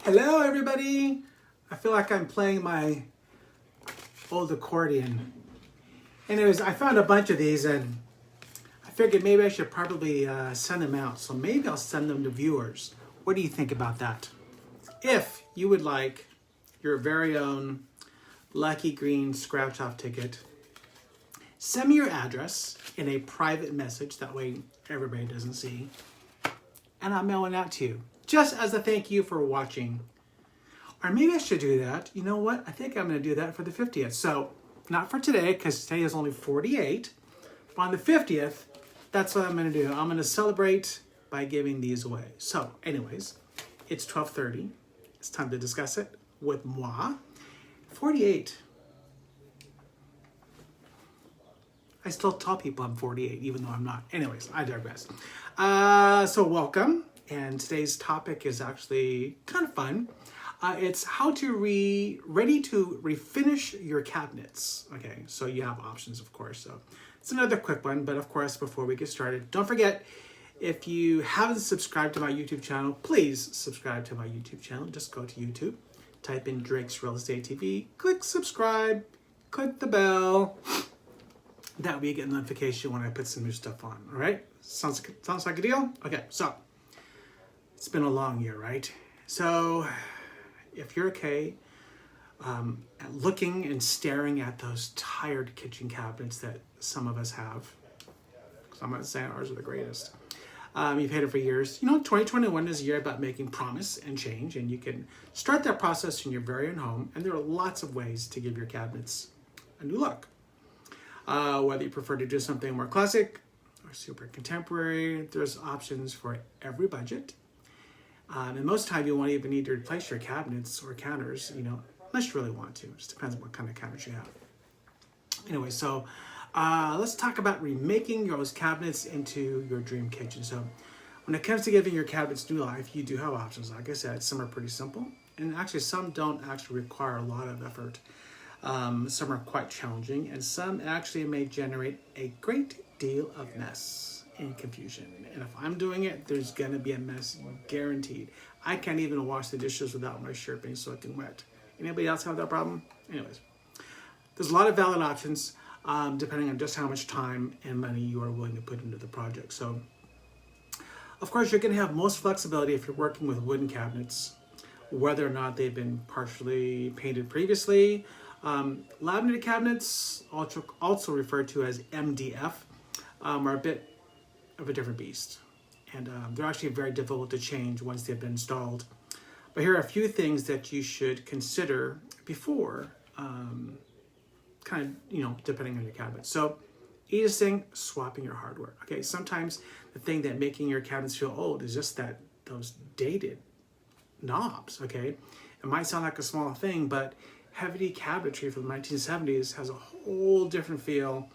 Hello, everybody. I feel like I'm playing my old accordion. Anyways, I found a bunch of these and I figured maybe I should probably send them out. So maybe I'll send them to viewers. What do you think about that? If you would like your very own Lucky Green scratch-off ticket, send me your address in a private message. That way everybody doesn't see. And I'll mail it out to you. Just as a thank you for watching. Or maybe I should do that. You know what? I think I'm going to do that for the 50th. So, not for today, because today is only 48. But on the 50th, that's what I'm going to do. I'm going to celebrate by giving these away. So, anyways, it's 12:30. It's time to discuss it with moi. 48. I still tell people I'm 48, even though I'm not. Anyways, I digress. So welcome. And today's topic is actually kind of fun. It's how to ready to refinish your cabinets. Okay, so you have options, of course. So it's another quick one, but of course, before we get started, don't forget, if you haven't subscribed to my YouTube channel, please subscribe to my YouTube channel. Just go to YouTube, type in Drake's Real Estate TV, click subscribe, click the bell. That way you get a notification when I put some new stuff on. All right, sounds like a deal. Okay, so it's been a long year, right? So if you're okay at looking and staring at those tired kitchen cabinets that some of us have, because I'm not saying ours are the greatest. You've had it for years. You know, 2021 is a year about making promise and change, and you can start that process in your very own home. And there are lots of ways to give your cabinets a new look. Whether you prefer to do something more classic or super contemporary, there's options for every budget. And most time you won't even need to replace your cabinets or counters, you know, unless you really want to. It just depends on what kind of counters you have. Anyway, so let's talk about remaking those cabinets into your dream kitchen. So when it comes to giving your cabinets new life, you do have options. Like I said, some are pretty simple. And actually, some don't actually require a lot of effort. Some are quite challenging. And some actually may generate a great deal of mess and confusion. And if I'm doing it, there's gonna be a mess, guaranteed. I can't even wash the dishes without my shirt being soaking wet. Anybody else have that problem? Anyways, there's a lot of valid options depending on just how much time and money you are willing to put into the project. So, of course, you're gonna have most flexibility if you're working with wooden cabinets, whether or not they've been partially painted previously. Laminated cabinets, also referred to as MDF, are a bit of a different beast, and they're actually very difficult to change once they've been installed. But here are a few things that you should consider before, depending on your cabinet. So, easiest thing, swapping your hardware. Okay, sometimes the thing that making your cabinets feel old is just those dated knobs. Okay, it might sound like a small thing, but heavy cabinetry from the 1970s has a whole different feel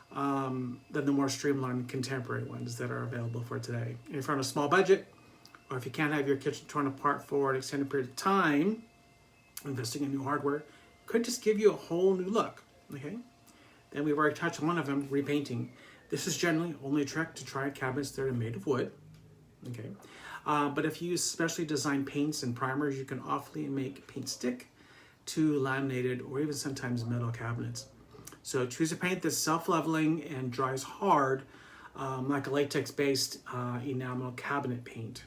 than the more streamlined contemporary ones that are available for today. And if you're on a small budget, or if you can't have your kitchen torn apart for an extended period of time, investing in new hardware could just give you a whole new look. Okay. Then we've already touched on one of them, repainting. This is generally only a trick to try cabinets that are made of wood. Okay. But if you use specially designed paints and primers, you can awfully make paint stick to laminated or even sometimes metal cabinets. So choose a paint that's self-leveling and dries hard, like a latex-based enamel cabinet paint.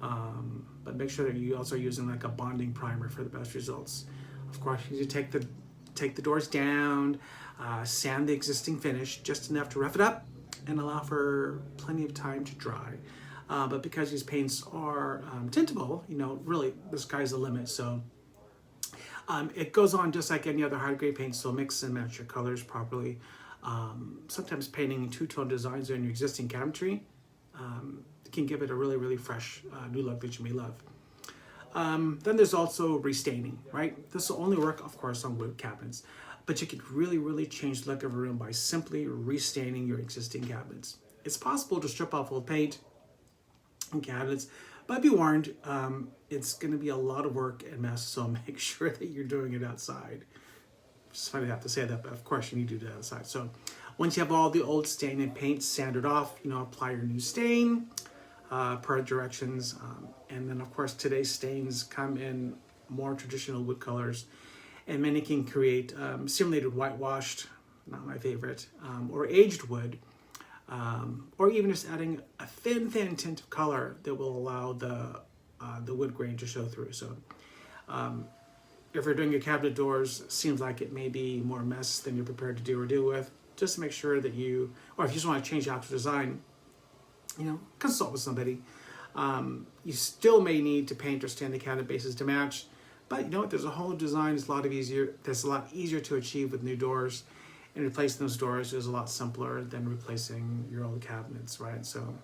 But make sure that you also are using like a bonding primer for the best results. Of course, you need to take the doors down, sand the existing finish just enough to rough it up and allow for plenty of time to dry. But because these paints are tintable, you know, really the sky's the limit. So it goes on just like any other high-grade paint, so mix and match your colors properly. Sometimes painting two-tone designs on your existing cabinetry can give it a really, really fresh new look that you may love. Then there's also restaining, right? This will only work, of course, on wood cabinets, but you can really, really change the look of a room by simply restaining your existing cabinets. It's possible to strip off old paint and cabinets, but be warned, it's going to be a lot of work and mess, so make sure that you're doing it outside. It's funny to have to say that, but of course you need to do that outside. So once you have all the old stain and paint sanded off, you know, apply your new stain. per directions. And then of course today's stains come in more traditional wood colors, and many can create simulated whitewashed, not my favorite, or aged wood, or even just adding a thin tint of color that will allow the wood grain to show through. So if you're doing your cabinet doors, seems like it may be more mess than you're prepared to do or deal with, just make sure that you, or if you just want to change out the design, consult with somebody. You still may need to paint or stain the cabinet bases to match, but you know what? There's a whole design that's a lot easier to achieve with new doors, and replacing those doors is a lot simpler than replacing your old cabinets, right? So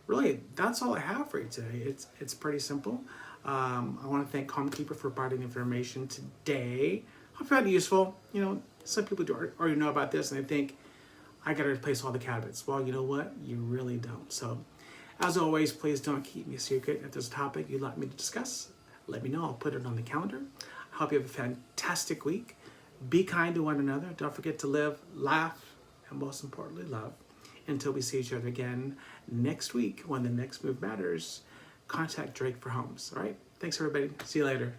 really, that's all I have for you today. It's pretty simple. I want to thank HomeKeeper for providing information today. Hope you found it useful. Some people already know about this and they think, I got to replace all the cabinets. Well, you know what? You really don't. So, as always, please don't keep me a secret. If there's a topic you'd like me to discuss, let me know. I'll put it on the calendar. I hope you have a fantastic week. Be kind to one another. Don't forget to live, laugh, and most importantly, love. Until we see each other again next week when the next move matters, contact Drake for homes. All right? Thanks, everybody. See you later.